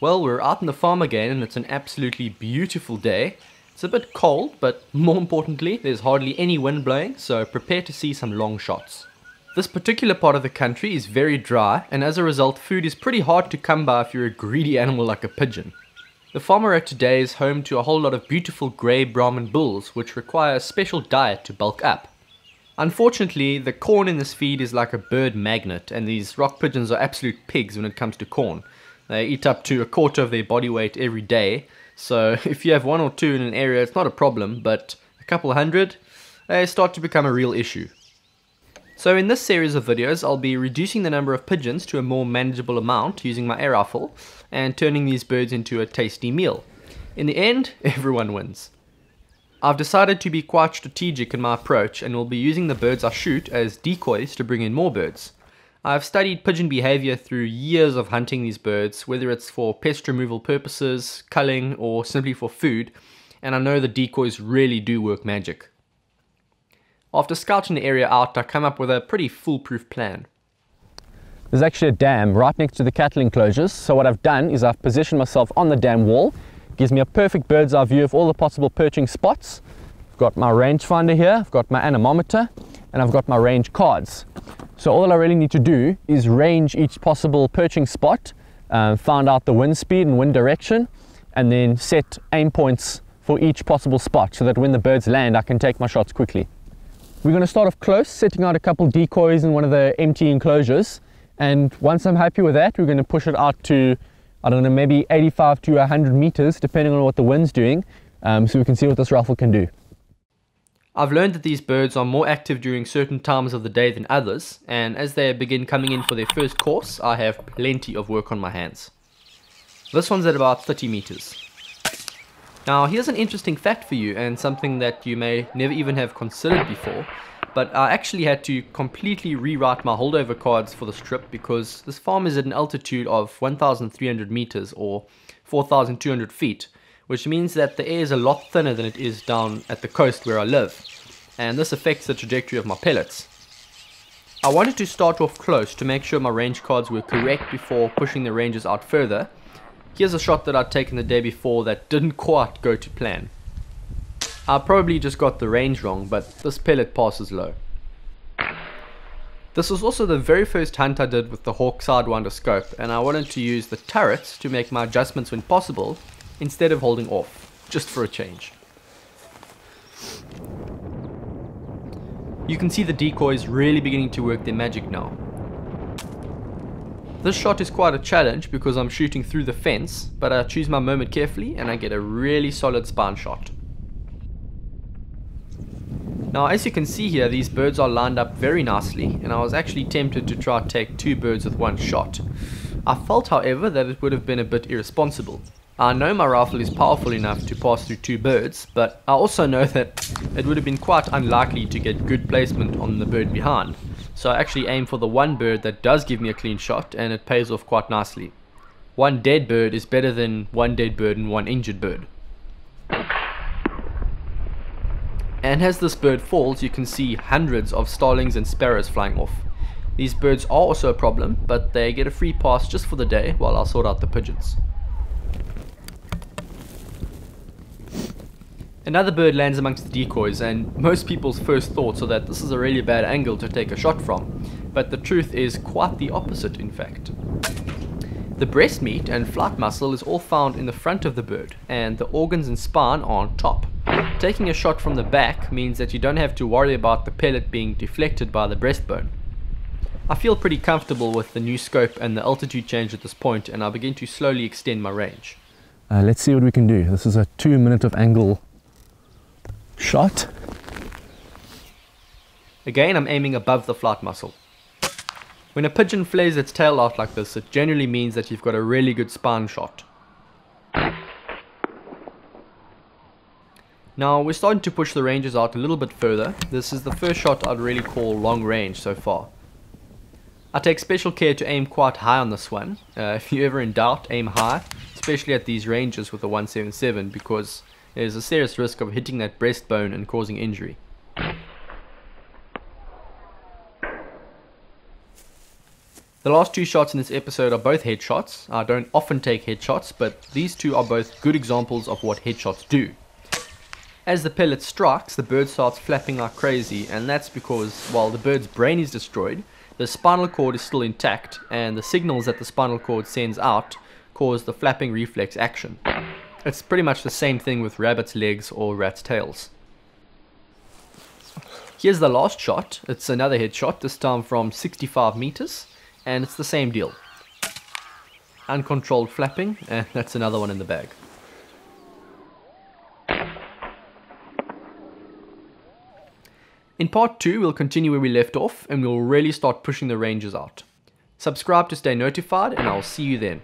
Well, we're out in the farm again and it's an absolutely beautiful day. It's a bit cold, but more importantly, there's hardly any wind blowing, so prepare to see some long shots. This particular part of the country is very dry, and as a result, food is pretty hard to come by if you're a greedy animal like a pigeon. The farm we're at today is home to a whole lot of beautiful grey Brahman bulls, which require a special diet to bulk up. Unfortunately, the corn in this feed is like a bird magnet, and these rock pigeons are absolute pigs when it comes to corn. They eat up to a quarter of their body weight every day, so if you have one or two in an area it's not a problem, but a couple hundred, they start to become a real issue. So in this series of videos I'll be reducing the number of pigeons to a more manageable amount using my air rifle and turning these birds into a tasty meal. In the end, everyone wins. I've decided to be quite strategic in my approach and will be using the birds I shoot as decoys to bring in more birds. I've studied pigeon behavior through years of hunting these birds, whether it's for pest removal purposes, culling, or simply for food, and I know the decoys really do work magic. After scouting the area out, I come up with a pretty foolproof plan. There's actually a dam right next to the cattle enclosures, so what I've done is I've positioned myself on the dam wall. It gives me a perfect bird's eye view of all the possible perching spots. I've got my rangefinder here, I've got my anemometer, and I've got my range cards. So all I really need to do is range each possible perching spot, find out the wind speed and wind direction, and then set aim points for each possible spot so that when the birds land I can take my shots quickly. We're going to start off close, setting out a couple decoys in one of the empty enclosures, and once I'm happy with that we're going to push it out to, I don't know, maybe 85 to 100 meters depending on what the wind's doing, so we can see what this rifle can do. I've learned that these birds are more active during certain times of the day than others, and as they begin coming in for their first course, I have plenty of work on my hands. This one's at about 30 meters. Now here's an interesting fact for you, and something that you may never even have considered before, but I actually had to completely rewrite my holdover cards for this trip because this farm is at an altitude of 1,300 meters or 4,200 feet. Which means that the air is a lot thinner than it is down at the coast where I live, and this affects the trajectory of my pellets. I wanted to start off close to make sure my range cards were correct before pushing the ranges out further. Here's a shot that I'd taken the day before that didn't quite go to plan. I probably just got the range wrong, but this pellet passes low. This was also the very first hunt I did with the Hawk Sidewinder scope, and I wanted to use the turrets to make my adjustments when possible, instead of holding off, just for a change. You can see the decoys really beginning to work their magic now. This shot is quite a challenge because I'm shooting through the fence, but I choose my moment carefully and I get a really solid spine shot. Now as you can see here, these birds are lined up very nicely, and I was actually tempted to try to take two birds with one shot. I felt, however, that it would have been a bit irresponsible. I know my rifle is powerful enough to pass through two birds, but I also know that it would have been quite unlikely to get good placement on the bird behind. So I actually aim for the one bird that does give me a clean shot, and it pays off quite nicely. One dead bird is better than one dead bird and one injured bird. And as this bird falls, you can see hundreds of starlings and sparrows flying off. These birds are also a problem, but they get a free pass just for the day while I sort out the pigeons. Another bird lands amongst the decoys, and most people's first thoughts are that this is a really bad angle to take a shot from, but the truth is quite the opposite in fact. The breast meat and flight muscle is all found in the front of the bird, and the organs and spine are on top. Taking a shot from the back means that you don't have to worry about the pellet being deflected by the breastbone. I feel pretty comfortable with the new scope and the altitude change at this point, and I begin to slowly extend my range. Let's see what we can do. This is a 2 minute of angle shot. Again, I'm aiming above the flight muscle. When a pigeon flares its tail out like this, it generally means that you've got a really good spine shot. Now we're starting to push the ranges out a little bit further. This is the first shot I'd really call long range so far. I take special care to aim quite high on this one. If you're ever in doubt, aim high, especially at these ranges with the 177, because there's a serious risk of hitting that breastbone and causing injury. The last two shots in this episode are both headshots. I don't often take headshots, but these two are both good examples of what headshots do. As the pellet strikes, the bird starts flapping like crazy, and that's because while the bird's brain is destroyed, the spinal cord is still intact, and the signals that the spinal cord sends out cause the flapping reflex action. It's pretty much the same thing with rabbits' legs or rats' tails. Here's the last shot. It's another headshot, this time from 65 meters, and it's the same deal. Uncontrolled flapping, and that's another one in the bag. In part 2, we'll continue where we left off, and we'll really start pushing the ranges out. Subscribe to stay notified, and I'll see you then.